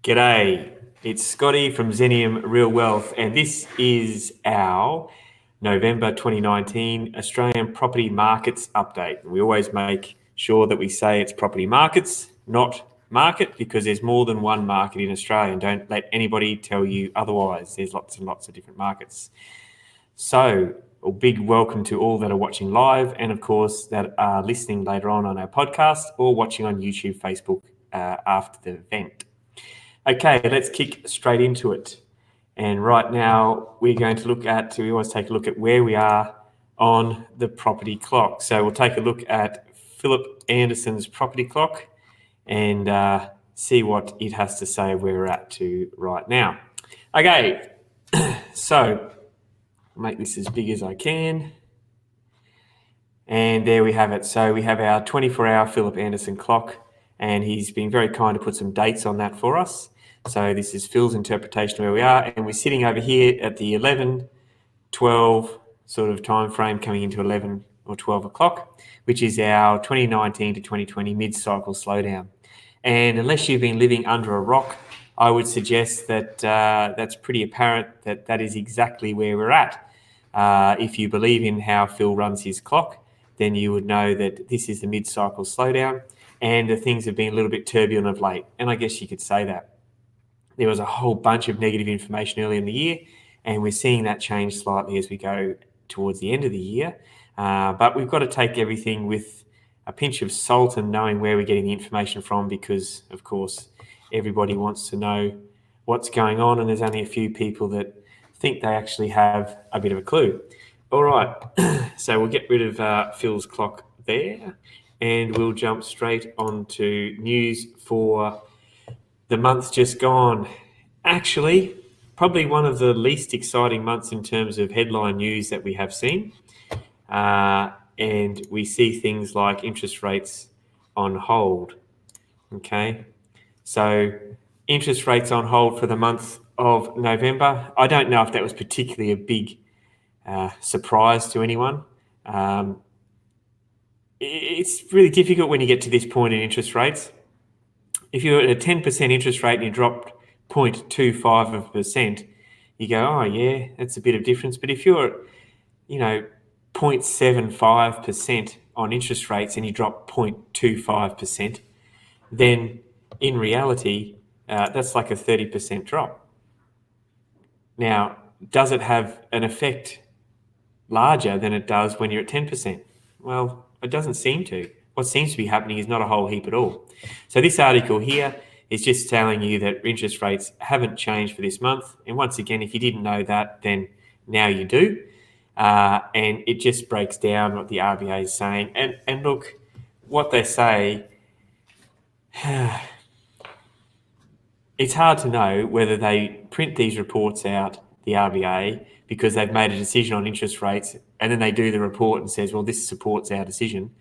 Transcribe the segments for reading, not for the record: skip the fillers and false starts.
G'day, it's Scotty from Zenium Real Wealth, and this is our November 2019 Australian property markets update. We always make sure that we say it's property markets, not market, because there's more than one market in Australia, and don't let anybody tell you otherwise. There's lots and lots of different markets. So a big welcome to all that are watching live, and of course that are listening later on our podcast or watching on YouTube, Facebook after the event. Okay, let's kick straight into it. And right now we always take a look at where we are on the property clock. So we'll take a look at Philip Anderson's property clock and see what it has to say where we're at to right now. Okay, so I'll make this as big as I can. And there we have it. So we have our 24-hour Philip Anderson clock, and he's been very kind to put some dates on that for us. So this is Phil's interpretation of where we are, and we're sitting over here at the 11-12 sort of time frame coming into 11 or 12 o'clock, which is our 2019 to 2020 mid-cycle slowdown. And unless you've been living under a rock, I would suggest that that's pretty apparent that that is exactly where we're at. If you believe in how Phil runs his clock, then you would know that this is the mid-cycle slowdown, and the things have been a little bit turbulent of late. And I guess you could say that. There was a whole bunch of negative information early in the year, and we're seeing that change slightly as we go towards the end of the year. But we've got to take everything with a pinch of salt and knowing where we're getting the information from, because, of course, everybody wants to know what's going on, and there's only a few people that think they actually have a bit of a clue. All right, so we'll get rid of Phil's clock there, and we'll jump straight onto news for the month just gone. Actually, probably one of the least exciting months in terms of headline news that we have seen. And we see things like interest rates on hold. Okay, so interest rates on hold for the month of November. I don't know if that was particularly a big surprise to anyone. It's really difficult when you get to this point in interest rates. If you're at a 10% interest rate and you dropped 0.25%, you go, oh yeah, that's a bit of difference. But if you're, 0.75% on interest rates and you drop 0.25%, then in reality, that's like a 30% drop. Now, does it have an effect larger than it does when you're at 10%? Well, it doesn't seem to. What seems to be happening is not a whole heap at all. So this article here is just telling you that interest rates haven't changed for this month. And once again, if you didn't know that, then now you do. And it just breaks down what the RBA is saying. And look, what they say, it's hard to know whether they print these reports out, the RBA, because they've made a decision on interest rates, and then they do the report and says, well, this supports our decision,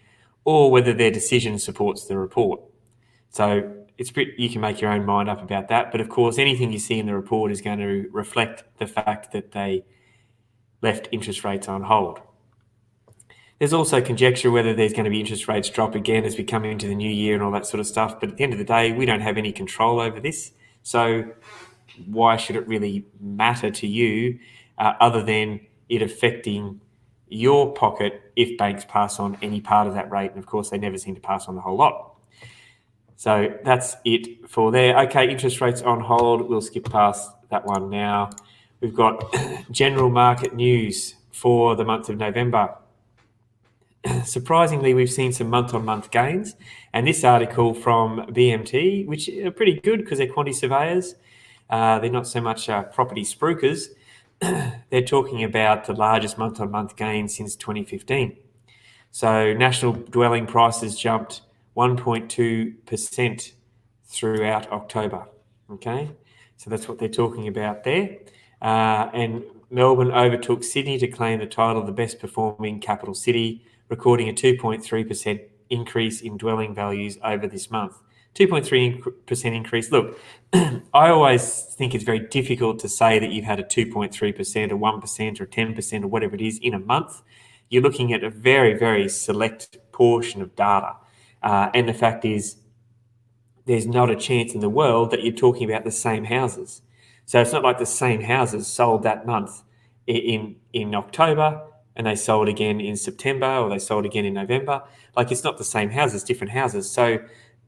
or whether their decision supports the report. So you can make your own mind up about that. But of course, anything you see in the report is going to reflect the fact that they left interest rates on hold. There's also conjecture whether there's going to be interest rates drop again as we come into the new year and all that sort of stuff. But at the end of the day, we don't have any control over this. So why should it really matter to you other than it affecting your pocket if banks pass on any part of that rate? And of course, they never seem to pass on the whole lot. So that's it for there. Okay, interest rates on hold. We'll skip past that one now. We've got general market news for the month of November. Surprisingly, we've seen some month-on-month gains. And this article from BMT, which are pretty good because they're quantity surveyors, they're not so much property spruikers. They're talking about the largest month-on-month gain since 2015. So national dwelling prices jumped 1.2% throughout October. Okay, so that's what they're talking about there. And Melbourne overtook Sydney to claim the title of the best performing capital city, recording a 2.3% increase in dwelling values over this month. 2.3% increase. Look, I always think it's very difficult to say that you've had a 2.3% or 1% or 10% or whatever it is in a month. You're looking at a very, very select portion of data. And the fact is, there's not a chance in the world that you're talking about the same houses. So it's not like the same houses sold that month in October and they sold again in September or they sold again in November. Like, it's not the same houses, different houses. So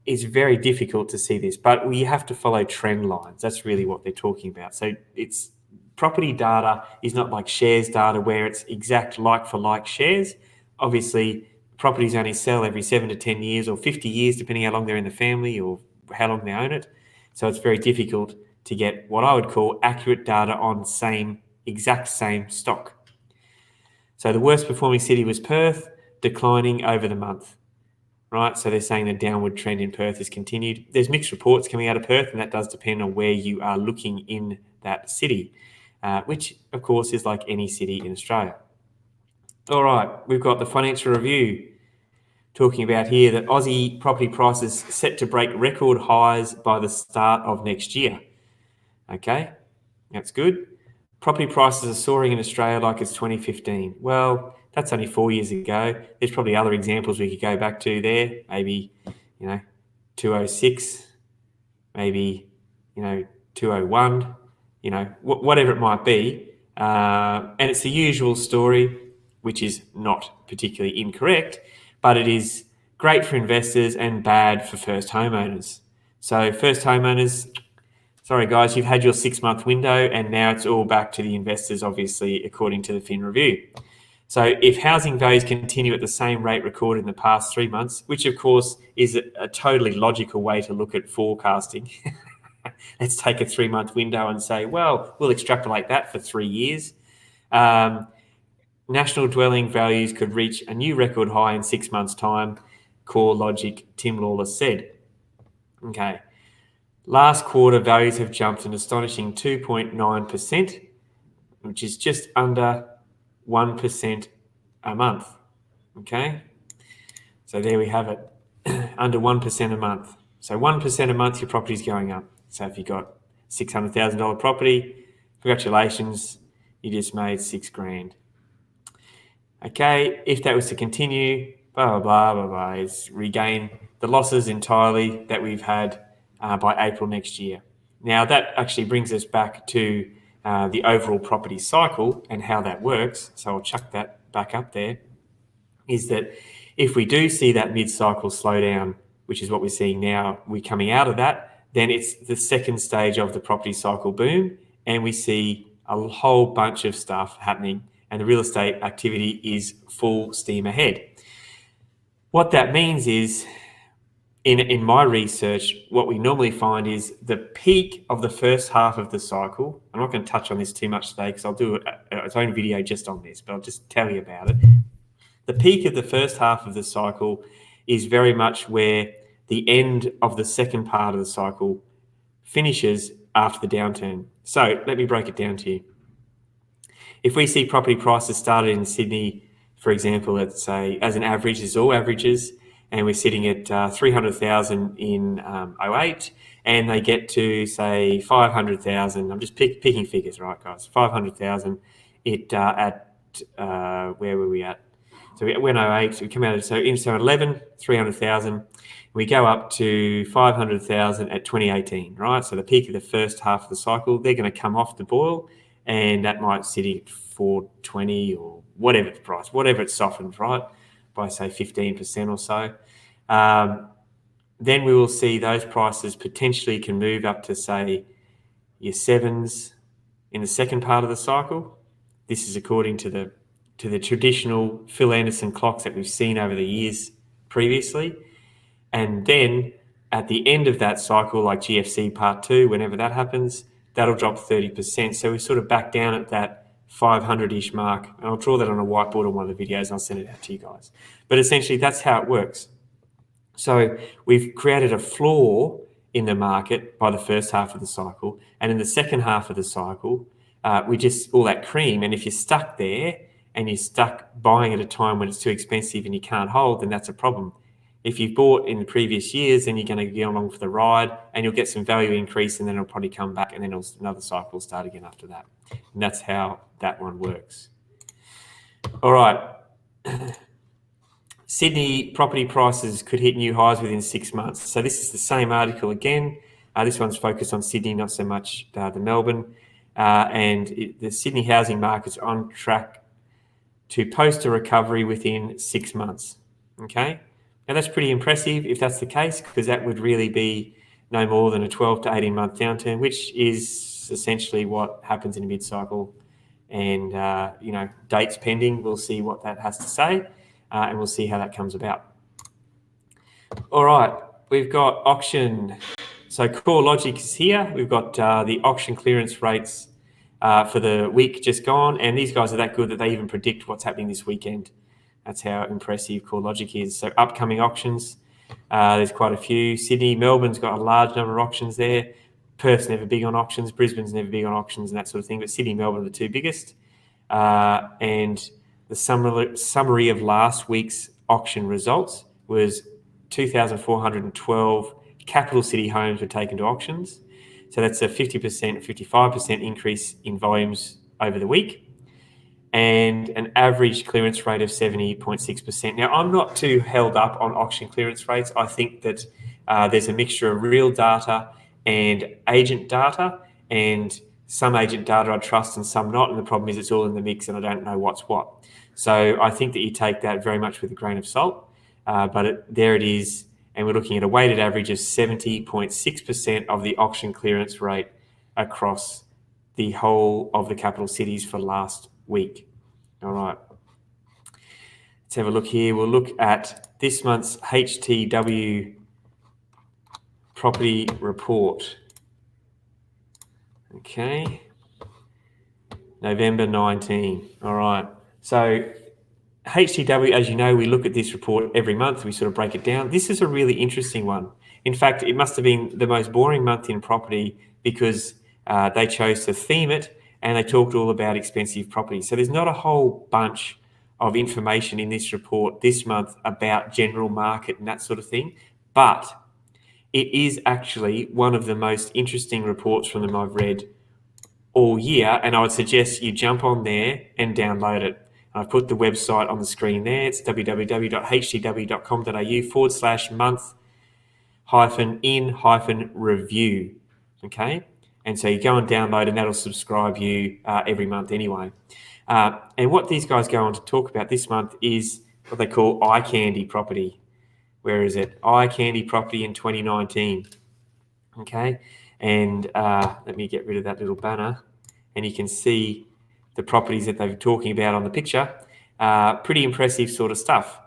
it's very difficult to see this, but we have to follow trend lines. That's really what they're talking about. So it's property data is not like shares data where it's exact like for like shares. Obviously, properties only sell every 7 to 10 years or 50 years, depending how long they're in the family or how long they own it. So it's very difficult to get what I would call accurate data on exact same stock. So the worst performing city was Perth, declining over the month, right? So they're saying the downward trend in Perth has continued. There's mixed reports coming out of Perth, and that does depend on where you are looking in that city, which of course is like any city in Australia. All right, we've got the financial review talking about here that Aussie property prices set to break record highs by the start of next year. Okay, that's good. Property prices are soaring in Australia like it's 2015. Well, that's only 4 years ago. There's probably other examples we could go back to there. Maybe, 206, maybe, 201, whatever it might be. And it's the usual story, which is not particularly incorrect, but it is great for investors and bad for first homeowners. So first homeowners, sorry guys, you've had your 6-month window and now it's all back to the investors, obviously, according to the Fin Review. So if housing values continue at the same rate recorded in the past 3 months, which of course is a totally logical way to look at forecasting, let's take a 3-month window and say, well, we'll extrapolate that for 3 years. National dwelling values could reach a new record high in 6 months' time, Core Logic Tim Lawless said. Okay. Last quarter values have jumped an astonishing 2.9%, which is just under 1% a month. Okay. So there we have it, under 1% a month. So 1% a month, your property's going up. So if you've got $600,000 property, congratulations, you just made $6,000. Okay, if that was to continue, blah, blah, blah, blah, blah, it's regain the losses entirely that we've had by April next year. Now, that actually brings us back to the overall property cycle and how that works. So I'll chuck that back up there, is that if we do see that mid-cycle slowdown, which is what we're seeing now, we're coming out of that, then it's the second stage of the property cycle boom, and we see a whole bunch of stuff happening, and the real estate activity is full steam ahead. What that means is, in my research, what we normally find is the peak of the first half of the cycle. I'm not going to touch on this too much today because I'll do its own video just on this, but I'll just tell you about it. The peak of the first half of the cycle is very much where the end of the second part of the cycle finishes after the downturn. So let me break it down to you. If we see property prices started in Sydney, for example, let's say as an average, this is all averages, and we're sitting at 300,000 in 08, and they get to say 500,000. I'm just picking figures, right, guys? 500,000. Where were we at? So we went 08, so we come out of, so 11, 300,000. We go up to 500,000 at 2018, right? So the peak of the first half of the cycle, they're going to come off the boil, and that might sit at 420 or whatever the price, whatever it softens, right, by say 15% or so. Then we will see those prices potentially can move up to say your 7s in the second part of the cycle. This is according to the traditional Phil Anderson clocks that we've seen over the years previously. And then at the end of that cycle, like GFC part 2, whenever that happens, that'll drop 30%. So we're sort of back down at that 500-ish mark. And I'll draw that on a whiteboard on one of the videos and I'll send it out to you guys. But essentially, that's how it works. So we've created a floor in the market by the first half of the cycle. And in the second half of the cycle, we just, all that cream. And if you're stuck there and you're stuck buying at a time when it's too expensive and you can't hold, then that's a problem. If you've bought in the previous years, then you're going to get along for the ride and you'll get some value increase, and then it'll probably come back, and then another cycle will start again after that. And that's how that one works. All right. Sydney property prices could hit new highs within 6 months. So this is the same article again. This one's focused on Sydney, not so much the Melbourne. The Sydney housing market's on track to post a recovery within 6 months. Okay, now that's pretty impressive if that's the case, because that would really be no more than a 12 to 18 month downturn, which is essentially what happens in a mid-cycle. And dates pending, we'll see what that has to say, and we'll see how that comes about. All right, we've got auction. So CoreLogic is here. We've got the auction clearance rates for the week just gone, and these guys are that good that they even predict what's happening this weekend. That's how impressive CoreLogic is. So upcoming auctions, there's quite a few. Sydney, Melbourne's got a large number of auctions there. Perth's never big on auctions. Brisbane's never big on auctions and that sort of thing. But Sydney and Melbourne are the two biggest. And the summary of last week's auction results was 2,412 capital city homes were taken to auctions. So that's a 50%, 55% increase in volumes over the week, and an average clearance rate of 70.6%. Now, I'm not too held up on auction clearance rates. I think that there's a mixture of real data and agent data, and some agent data I trust and some not, and the problem is it's all in the mix and I don't know what's what. So I think that you take that very much with a grain of salt, but there it is, and we're looking at a weighted average of 70.6% of the auction clearance rate across the whole of the capital cities for last week. All right, let's have a look here. We'll look at this month's HTW property report. Okay, November 19. All right, so HTW, as you know, we look at this report every month. We sort of break it down. This is a really interesting one. In fact, it must have been the most boring month in property because they chose to theme it and they talked all about expensive property. So there's not a whole bunch of information in this report this month about general market and that sort of thing. But it is actually one of the most interesting reports from them I've read all year. And I would suggest you jump on there and download it. I've put the website on the screen there. It's www.htw.com.au/month-in-review. Okay. And so you go and download, and that'll subscribe you every month anyway. And what these guys go on to talk about this month is what they call eye candy property. Where is it? Eye candy property in 2019. Okay. And let me get rid of that little banner, and you can see the properties that they're talking about on the picture. Pretty impressive sort of stuff.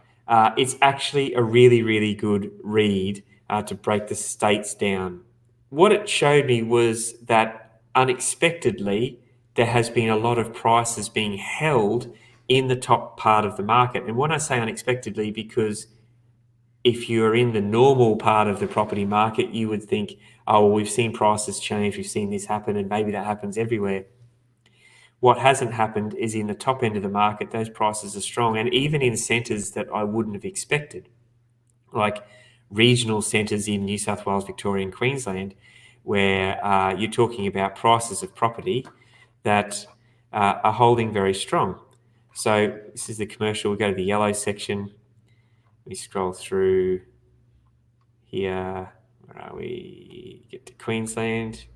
It's actually a really, really good read to break the states down. What it showed me was that unexpectedly, there has been a lot of prices being held in the top part of the market. And when I say unexpectedly, because if you're in the normal part of the property market, you would think, oh, well, we've seen prices change, we've seen this happen, and maybe that happens everywhere. What hasn't happened is in the top end of the market, those prices are strong, and even in centres that I wouldn't have expected, like regional centres in New South Wales, Victoria and Queensland, where you're talking about prices of property that are holding very strong. So this is the commercial. We go to the yellow section. We scroll through here. Where are we? Get to Queensland.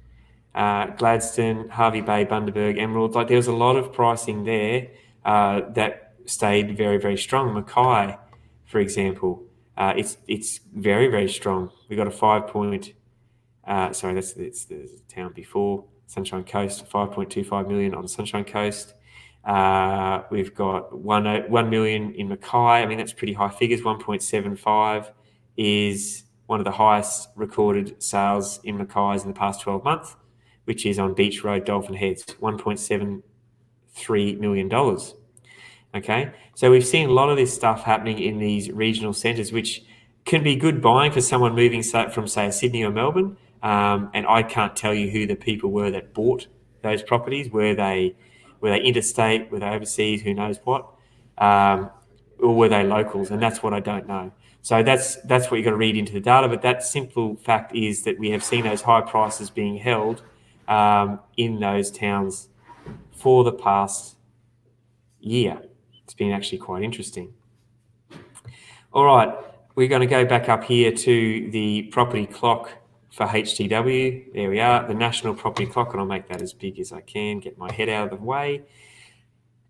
Gladstone, Hervey Bay, Bundaberg, Emerald. Like there was a lot of pricing there that stayed very, very strong. Mackay, for example, it's very, very strong. We got a 5 point. Sorry, it's the town before Sunshine Coast. 5.25 million on Sunshine Coast. We've got 1 million in Mackay. I mean, that's pretty high figures. 1.75 is one of the highest recorded sales in Mackay's in the past 12 months, which is on Beach Road, Dolphin Heads, $1.73 million. Okay, so we've seen a lot of this stuff happening in these regional centres, which can be good buying for someone moving from, say, Sydney or Melbourne. And I can't tell you who the people were that bought those properties. Were they interstate? Were they overseas? Who knows what? Or were they locals? And that's what I don't know. So that's what you've got to read into the data. But that simple fact is that we have seen those high prices being held in those towns for the past year. It's been actually quite interesting. All right, we're going to go back up here to the property clock for HTW. There we are, the national property clock, and I'll make that as big as I can, get my head out of the way.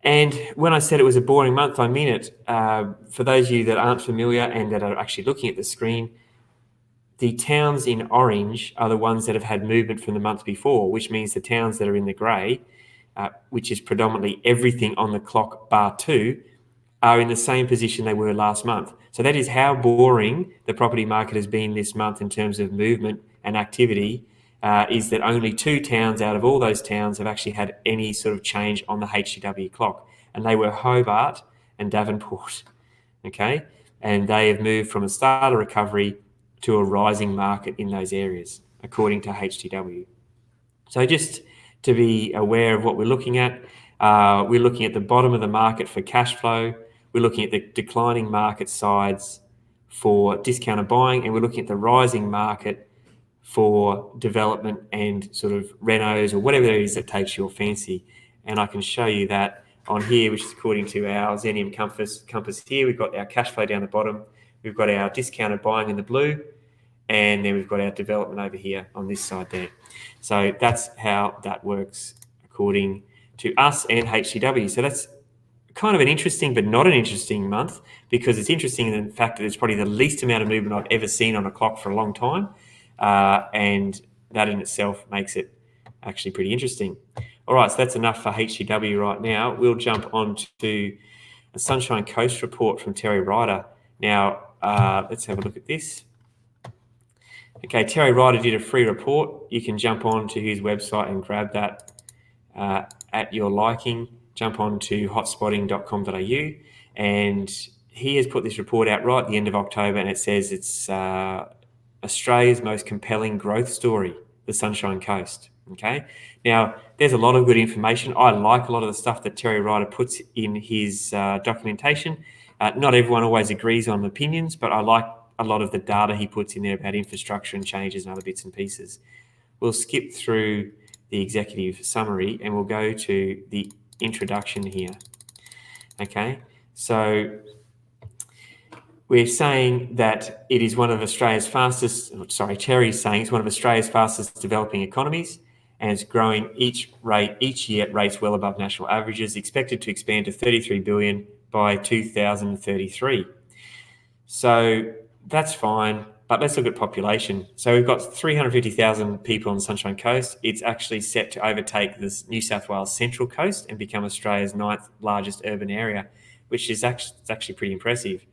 And when I said it was a boring month, I mean it. For those of you that aren't familiar and that are actually looking at the screen, the towns in orange are the ones that have had movement from the month before, which means the towns that are in the grey, which is predominantly everything on the clock bar 2, are in the same position they were last month. So that is how boring the property market has been this month in terms of movement and activity, is that only 2 towns out of all those towns have actually had any sort of change on the HTW clock. And they were Hobart and Davenport, okay? And they have moved from a start of recovery to a rising market in those areas, according to HTW. So just to be aware of what we're looking at the bottom of the market for cash flow. We're looking at the declining market sides for discounted buying, and we're looking at the rising market for development and sort of renos or whatever it is that takes your fancy. And I can show you that on here, which is according to our Xenium compass here. We've got our cash flow down the bottom. We've got our discounted buying in the blue, and then we've got our development over here on this side there. So that's how that works according to us and HTW. So that's kind of an interesting but not an interesting month, because it's interesting in the fact that it's probably the least amount of movement I've ever seen on a clock for a long time. And that in itself makes it actually pretty interesting. All right, so that's enough for HTW right now. We'll jump on to a Sunshine Coast report from Terry Ryder. Now, let's have a look at this. Okay, Terry Ryder did a free report. You can jump on to his website and grab that at your liking. Jump on to hotspotting.com.au, and he has put this report out right at the end of October, and it says it's Australia's most compelling growth story, the Sunshine Coast. Okay, now there's a lot of good information. I like a lot of the stuff that Terry Ryder puts in his documentation. Not everyone always agrees on opinions, but I like a lot of the data he puts in there about infrastructure and changes and other bits and pieces. We'll skip through the executive summary and we'll go to the introduction here. Okay, so we're saying that it is one of Australia's fastest, Terry's saying it's one of Australia's fastest developing economies, and it's growing each year at rates well above national averages, expected to expand to 33 billion by 2033. So that's fine, but let's look at population. So we've got 350,000 people on the Sunshine Coast. It's actually set to overtake this New South Wales Central Coast and become Australia's 9th largest urban area, which is actually pretty impressive.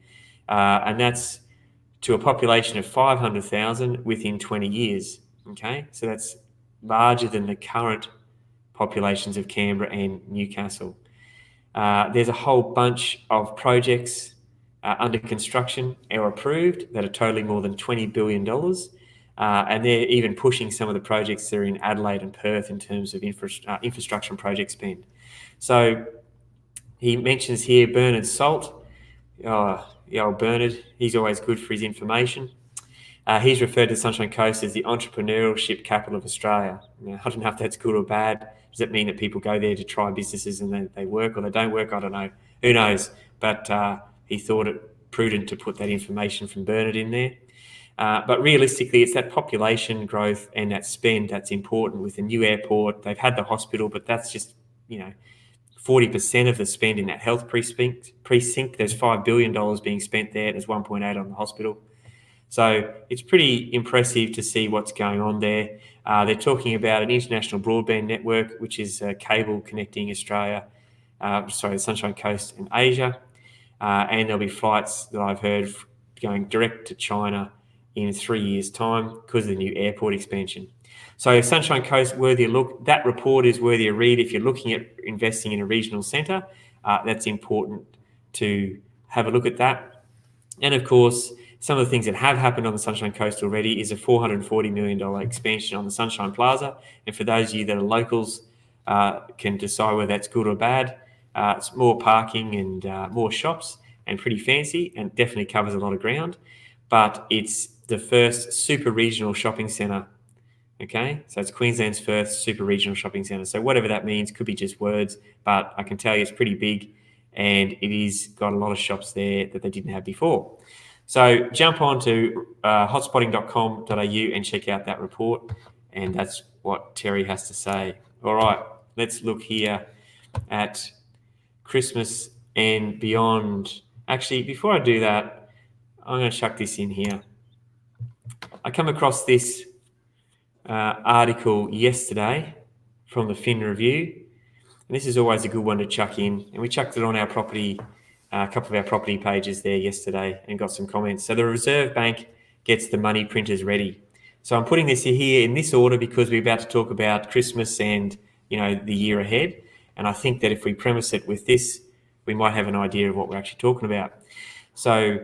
And that's to a population of 500,000 within 20 years. Okay, so that's larger than the current populations of Canberra and Newcastle. There's a whole bunch of projects under construction or approved that are totaling more than $20 billion. And they're even pushing some of the projects that are in Adelaide and Perth in terms of infrastructure and project spend. So he mentions here Bernard Salt. Old Bernard, he's always good for his information. He's referred to the Sunshine Coast as the entrepreneurship capital of Australia. Now, I don't know if that's good or bad. Does it mean that people go there to try businesses and they work or they don't work? I don't know. Who knows? But he thought it prudent to put that information from Bernard in there. But realistically, it's that population growth and that spend that's important. With the new airport, they've had the hospital, but that's just, 40% of the spend in that health precinct. There's $5 billion being spent there. There's 1.8 on the hospital. So it's pretty impressive to see what's going on there. They're talking about an international broadband network, which is a cable connecting the Sunshine Coast and Asia. And there'll be flights that I've heard going direct to China in 3 years' time because of the new airport expansion. So Sunshine Coast, worthy a look. That report is worthy a read if you're looking at investing in a regional centre. That's important to have a look at that. And of course, some of the things that have happened on the Sunshine Coast already is a $440 million expansion on the Sunshine Plaza. And for those of you that are locals, can decide whether that's good or bad. It's more parking and more shops and pretty fancy, and definitely covers a lot of ground. But it's the first super regional shopping centre. Okay, so it's Queensland's first super regional shopping centre. So whatever that means, could be just words, but I can tell you it's pretty big and it is got a lot of shops there that they didn't have before. So jump on to hotspotting.com.au and check out that report, and that's what Terry has to say. All right, let's look here at Christmas and beyond. Actually, before I do that, I'm going to chuck this in here. I come across this article yesterday from the Fin Review, and this is always a good one to chuck in. And we chucked it on our property, a couple of our property pages there yesterday, and got some comments. So the Reserve Bank gets the money printers ready. So I'm putting this here in this order because we're about to talk about Christmas and the year ahead. And I think that if we premise it with this, we might have an idea of what we're actually talking about. So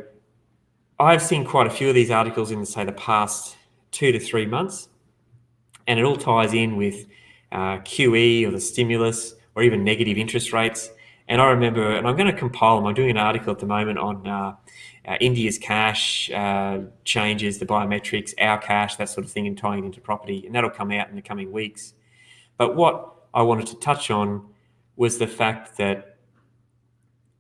I've seen quite a few of these articles in, say, the past 2 to 3 months, and it all ties in with QE or the stimulus or even negative interest rates. And I remember, and I'm going to compile them, I'm doing an article at the moment on India's cash changes, the biometrics, our cash, that sort of thing, and tying it into property. And that'll come out in the coming weeks. But what I wanted to touch on was the fact that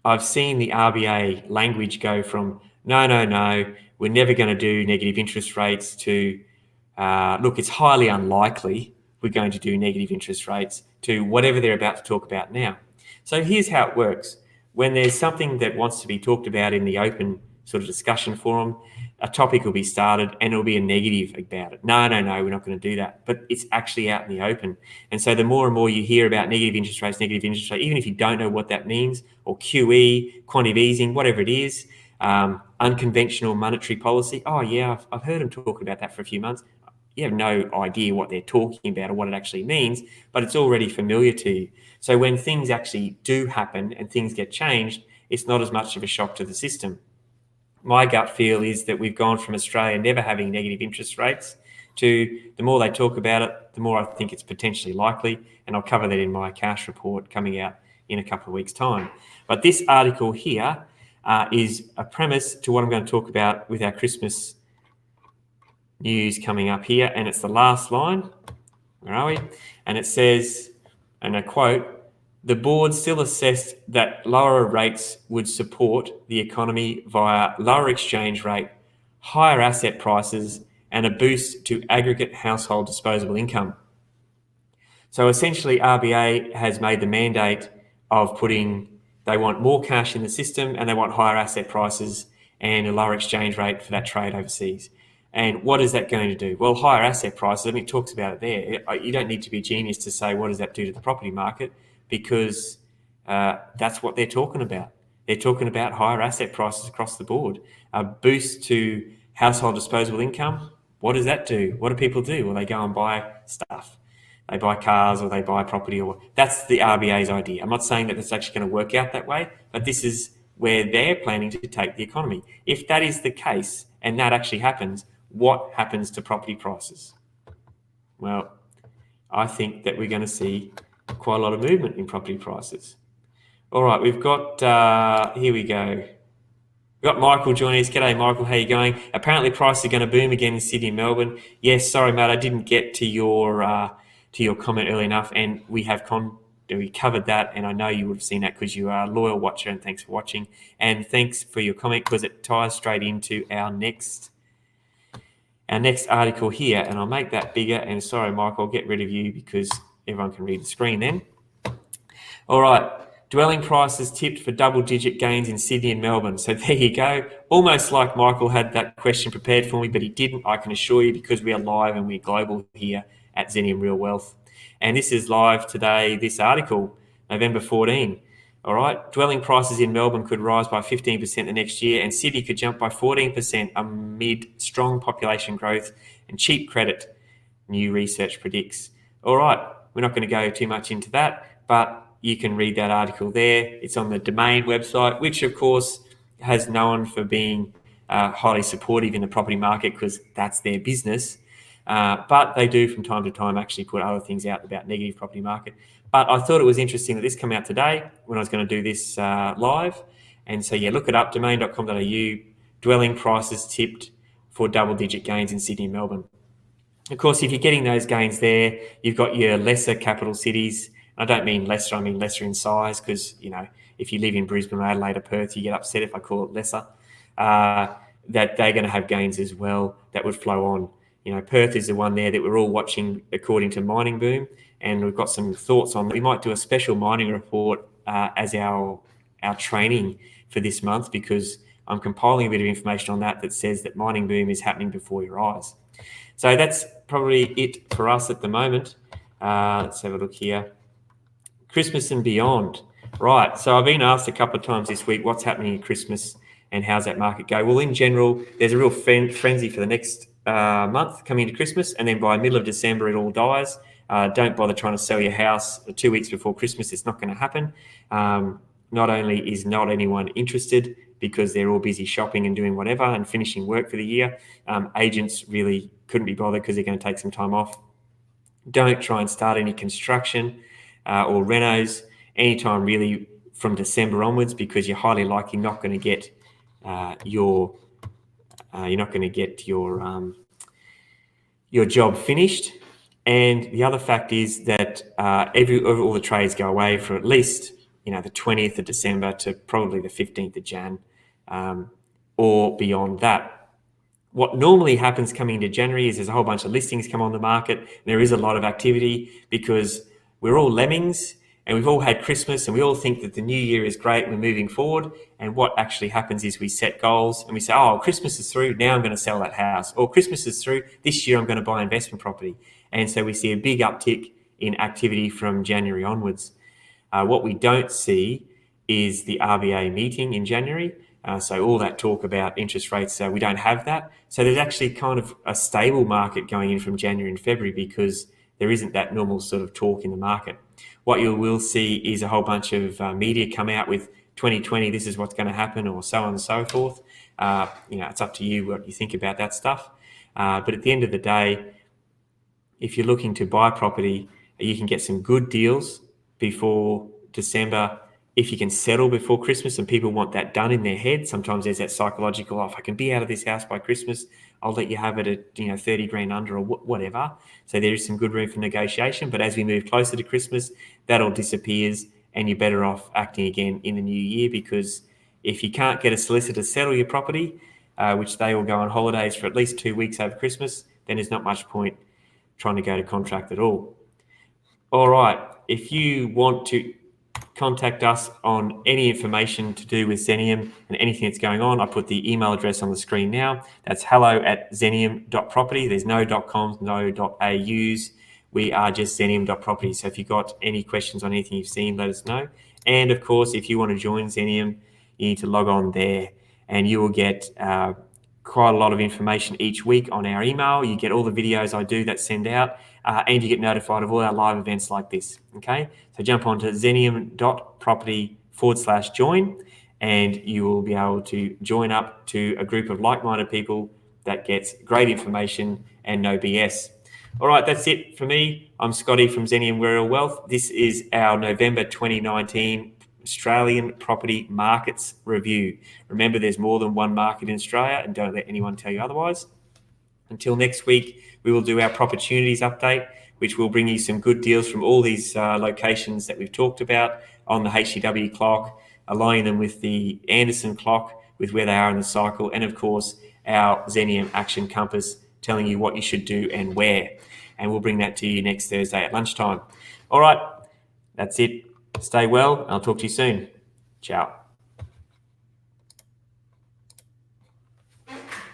I've seen the RBA language go from no, we're never going to do negative interest rates to look, it's highly unlikely we're going to do negative interest rates, to whatever they're about to talk about now. So here's how it works. When there's something that wants to be talked about in the open sort of discussion forum, a topic will be started and it'll be a negative about it. No, we're not going to do that. But it's actually out in the open. And so the more and more you hear about negative interest rates, even if you don't know what that means, or QE, quantitative easing, whatever it is, unconventional monetary policy. Oh yeah, I've heard them talk about that for a few months. You have no idea what they're talking about or what it actually means, but it's already familiar to you. So when things actually do happen and things get changed, it's not as much of a shock to the system. My gut feel is that we've gone from Australia never having negative interest rates to the more they talk about it, the more I think it's potentially likely. And I'll cover that in my cash report coming out in a couple of weeks' time. But this article here is a premise to what I'm going to talk about with our Christmas news coming up here. And it's the last line. Where are we? And it says, and I quote, "The board still assessed that lower rates would support the economy via lower exchange rate, higher asset prices, and a boost to aggregate household disposable income." So essentially, RBA has made the mandate of they want more cash in the system and they want higher asset prices and a lower exchange rate for that trade overseas. And what is that going to do? Well, higher asset prices, I mean, it talks about it there. You don't need to be a genius to say, what does that do to the property market? Because that's what they're talking about. They're talking about higher asset prices across the board. A boost to household disposable income. What does that do? What do people do? Well, they go and buy stuff. They buy cars or they buy property. Or that's the RBA's idea. I'm not saying that it's actually going to work out that way, but this is where they're planning to take the economy. If that is the case and that actually happens, what happens to property prices? Well, I think that we're going to see quite a lot of movement in property prices. All right, we've got, here we go. We've got Michael joining us. G'day, Michael. How you going? Apparently prices are going to boom again in Sydney and Melbourne. Yes, sorry, mate, I didn't get to your comment early enough, and we covered that, and I know you would have seen that because you are a loyal watcher, and thanks for watching. And thanks for your comment because it ties straight into our next article here, and I'll make that bigger. And sorry, Michael, I'll get rid of you because everyone can read the screen then. All right, dwelling prices tipped for double-digit gains in Sydney and Melbourne. So there you go. Almost like Michael had that question prepared for me, but he didn't, I can assure you, because we are live and we're global here at Xenium Real Wealth. And this is live today, this article, November 14. All right, dwelling prices in Melbourne could rise by 15% the next year, and Sydney could jump by 14% amid strong population growth and cheap credit, new research predicts. All right, we're not going to go too much into that, but you can read that article there. It's on the Domain website, which of course has known for being highly supportive in the property market because that's their business. But they do from time to time actually put other things out about negative property market. But I thought it was interesting that this came out today when I was going to do this live. And so, yeah, look it up, domain.com.au, dwelling prices tipped for double-digit gains in Sydney and Melbourne. Of course, if you're getting those gains there, you've got your lesser capital cities I don't mean lesser, I mean lesser in size, because, you know, if you live in Brisbane or Adelaide or Perth, you get upset if I call it lesser, that they're going to have gains as well that would flow on. You know, Perth is the one there that we're all watching according to Mining Boom, and we've got some thoughts on that. We might do a special mining report as our training for this month, because I'm compiling a bit of information on that says that Mining Boom is happening before your eyes. So that's probably it for us at the moment. Let's have a look here. Christmas and beyond. Right, so I've been asked a couple of times this week, what's happening at Christmas and how's that market go? Well, in general, there's a real frenzy for the next month coming into Christmas, and then by middle of December, it all dies. Don't bother trying to sell your house 2 weeks before Christmas. It's not going to happen. Not only is not anyone interested because they're all busy shopping and doing whatever and finishing work for the year, agents really couldn't be bothered because they're going to take some time off. Don't try and start any construction or renos anytime really from December onwards, because you're highly likely not going to get your job finished. And the other fact is that all the trades go away for at least, you know, the 20th of December to probably the 15th of Jan, or beyond that. What normally happens coming into January is there's a whole bunch of listings come on the market, and there is a lot of activity because we're all lemmings and we've all had Christmas and we all think that the new year is great, we're moving forward. And what actually happens is we set goals and we say, oh, Christmas is through, now I'm going to sell that house. Or Christmas is through, this year I'm going to buy investment property. And so we see a big uptick in activity from January onwards. What we don't see is the RBA meeting in January. So all that talk about interest rates, we don't have that. So there's actually kind of a stable market going in from January and February because there isn't that normal sort of talk in the market. What you will see is a whole bunch of media come out with 2020, this is what's going to happen, or so on and so forth. You know, it's up to you what you think about that stuff. But at the end of the day, if you're looking to buy property, you can get some good deals before December. If you can settle before Christmas, and people want that done in their head, sometimes there's that psychological, oh, if I can be out of this house by Christmas, I'll let you have it at, you know, 30 grand under or whatever. So there is some good room for negotiation. But as we move closer to Christmas, that all disappears and you're better off acting again in the new year, because if you can't get a solicitor to settle your property, which they will go on holidays for at least 2 weeks over Christmas, then there's not much point trying to go to contract at all. All right, if you want to contact us on any information to do with Xenium and anything that's going on, I put the email address on the screen now. That's hello@xenium.property. There's no .coms, no .aus. We are just xenium.property. So if you've got any questions on anything you've seen, let us know. And of course, if you want to join Xenium, you need to log on there and you will get quite a lot of information each week on our email. You get all the videos I do that send out, and you get notified of all our live events like this. Okay, so jump on to xenium.property/join, and you will be able to join up to a group of like-minded people that gets great information and no BS. All right, that's it for me. I'm Scotty from Xenium Rural Wealth. This is our November 2019 Australian property markets review. Remember, there's more than one market in Australia, and don't let anyone tell you otherwise. Until next week, we will do our Propportunities update, which will bring you some good deals from all these locations that we've talked about on the HTW clock, aligning them with the Anderson clock, with where they are in the cycle, and of course, our Xenium Action Compass telling you what you should do and where. And we'll bring that to you next Thursday at lunchtime. All right, that's it. Stay well. I'll talk to you soon. Ciao.